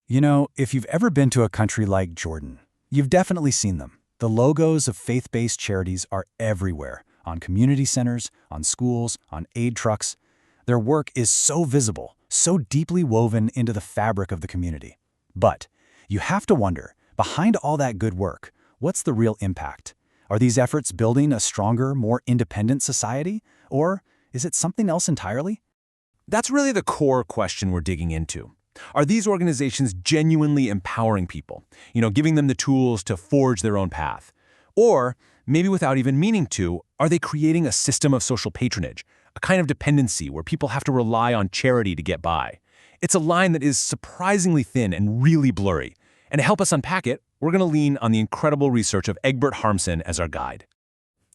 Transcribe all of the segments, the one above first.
You know, if you've ever been to a country like Jordan, you've definitely seen them. The logos of faith-based charities are everywhere, on community centers, on schools, on aid trucks. Their work is so visible, so deeply woven into the fabric of the community. But you have to wonder, behind all that good work, what's the real impact? Are these efforts building a stronger, more independent society? Or is it something else entirely? That's really the core question we're digging into. Are these organizations genuinely empowering people, giving them the tools to forge their own path? Or, maybe without even meaning to, are they creating a system of social patronage, a kind of dependency where people have to rely on charity to get by? It's a line that is surprisingly thin and really blurry. And to help us unpack it, we're going to lean on the incredible research of Egbert Harmsen as our guide.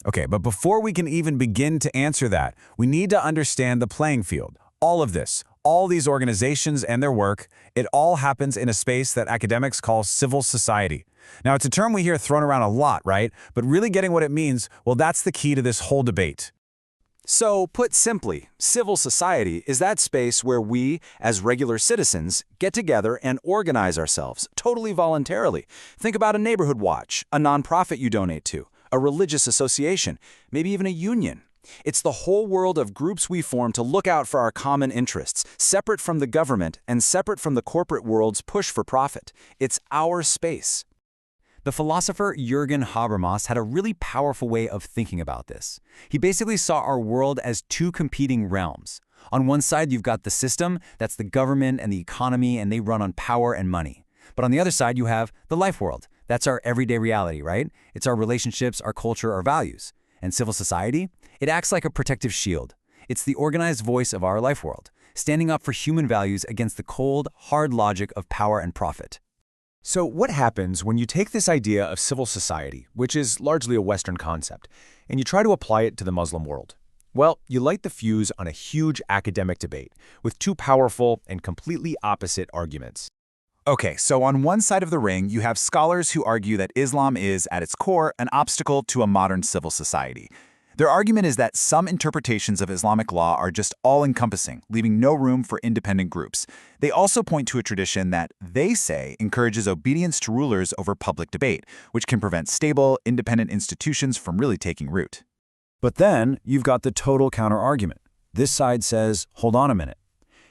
Okay, but before we can even begin to answer that, we need to understand the playing field. All of this, all these organizations and their work, it all happens in a space that academics call civil society. Now, it's a term we hear thrown around a lot, right? But really getting what it means, well, that's the key to this whole debate. So, put simply, civil society is that space where we, as regular citizens, get together and organize ourselves, totally voluntarily. Think about a neighborhood watch, a nonprofit you donate to, a religious association, maybe even a union. It's the whole world of groups we form to look out for our common interests, separate from the government and separate from the corporate world's push for profit. It's our space. The philosopher Jürgen Habermas had a really powerful way of thinking about this. He basically saw our world as two competing realms. On one side, you've got the system, that's the government and the economy, and they run on power and money. But on the other side, you have the life world. That's our everyday reality, right? It's our relationships, our culture, our values. And civil society? It acts like a protective shield. It's the organized voice of our life world, standing up for human values against the cold, hard logic of power and profit. So what happens when you take this idea of civil society, which is largely a Western concept, and you try to apply it to the Muslim world? Well, you light the fuse on a huge academic debate with two powerful and completely opposite arguments. Okay, so on one side of the ring, you have scholars who argue that Islam is, at its core, an obstacle to a modern civil society. Their argument is that some interpretations of Islamic law are just all-encompassing, leaving no room for independent groups. They also point to a tradition that, they say, encourages obedience to rulers over public debate, which can prevent stable, independent institutions from really taking root. But then you've got the total counter-argument. This side says, hold on a minute.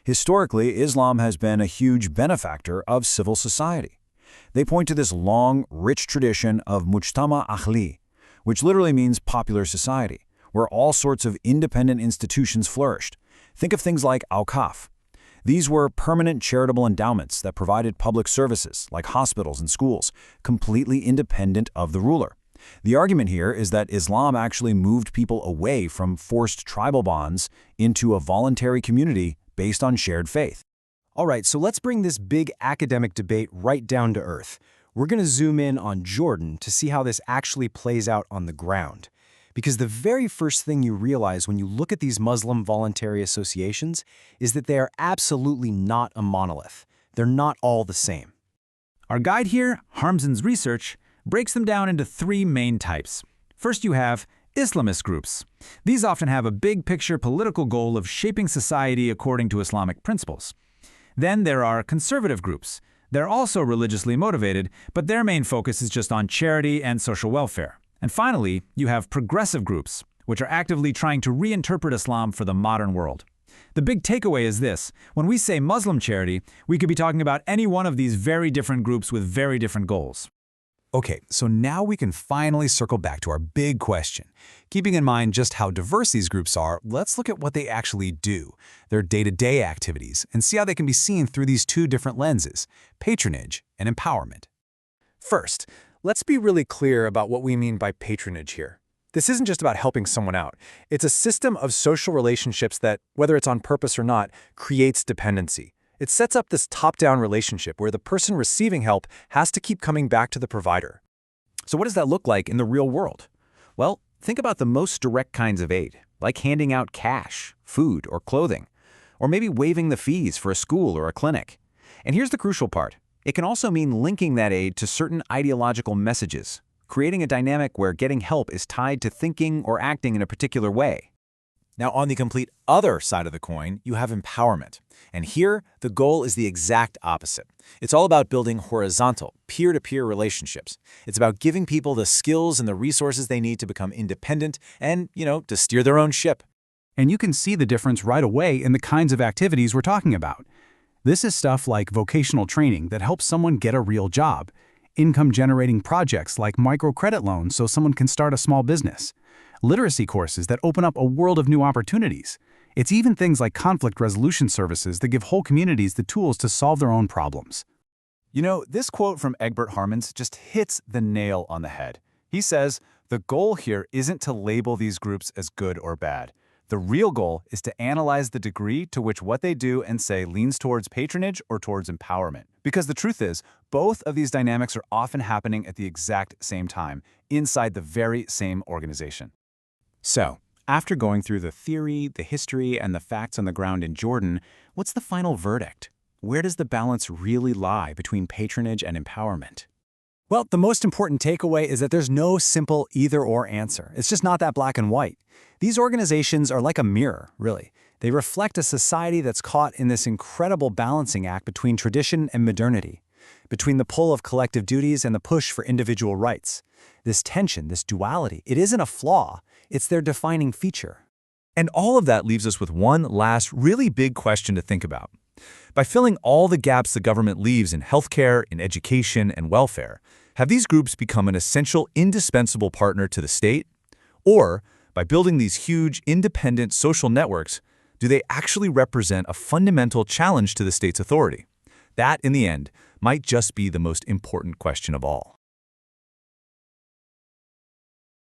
Historically, Islam has been a huge benefactor of civil society. They point to this long, rich tradition of mujtama ahli, which literally means popular society, where all sorts of independent institutions flourished. Think of things like awqaf. These were permanent charitable endowments that provided public services, like hospitals and schools, completely independent of the ruler. The argument here is that Islam actually moved people away from forced tribal bonds into a voluntary community based on shared faith. All right, so let's bring this big academic debate right down to earth. We're going to zoom in on Jordan to see how this actually plays out on the ground. Because the very first thing you realize when you look at these Muslim voluntary associations is that they are absolutely not a monolith. They're not all the same. Our guide here, Harmsen's research, breaks them down into three main types. First, you have Islamist groups. These often have a big-picture political goal of shaping society according to Islamic principles. Then there are conservative groups. They're also religiously motivated, but their main focus is just on charity and social welfare. And finally, you have progressive groups, which are actively trying to reinterpret Islam for the modern world. The big takeaway is this: when we say Muslim charity, we could be talking about any one of these very different groups with very different goals. Okay, so now we can finally circle back to our big question. Keeping in mind just how diverse these groups are, let's look at what they actually do, their day-to-day activities, and see how they can be seen through these two different lenses, patronage and empowerment. First, let's be really clear about what we mean by patronage here. This isn't just about helping someone out. It's a system of social relationships that, whether it's on purpose or not, creates dependency. It sets up this top-down relationship where the person receiving help has to keep coming back to the provider. So what does that look like in the real world? Well, think about the most direct kinds of aid, like handing out cash, food, or clothing, or maybe waiving the fees for a school or a clinic. And here's the crucial part. It can also mean linking that aid to certain ideological messages, creating a dynamic where getting help is tied to thinking or acting in a particular way. Now, on the complete other side of the coin, you have empowerment. And here, the goal is the exact opposite. It's all about building horizontal, peer-to-peer relationships. It's about giving people the skills and the resources they need to become independent and, to steer their own ship. And you can see the difference right away in the kinds of activities we're talking about. This is stuff like vocational training that helps someone get a real job, income-generating projects like microcredit loans so someone can start a small business, literacy courses that open up a world of new opportunities. It's even things like conflict resolution services that give whole communities the tools to solve their own problems. This quote from Egbert Harmens just hits the nail on the head. He says, the goal here isn't to label these groups as good or bad. The real goal is to analyze the degree to which what they do and say leans towards patronage or towards empowerment. Because the truth is, both of these dynamics are often happening at the exact same time, inside the very same organization. So, after going through the theory, the history, and the facts on the ground in Jordan, what's the final verdict? Where does the balance really lie between patronage and empowerment? Well, the most important takeaway is that there's no simple either-or answer. It's just not that black and white. These organizations are like a mirror, really. They reflect a society that's caught in this incredible balancing act between tradition and modernity, between the pull of collective duties and the push for individual rights. This tension, this duality, it isn't a flaw, it's their defining feature. And all of that leaves us with one last really big question to think about. By filling all the gaps the government leaves in healthcare, in education, and welfare, have these groups become an essential, indispensable partner to the state? Or, by building these huge, independent social networks, do they actually represent a fundamental challenge to the state's authority? That, in the end, might just be the most important question of all.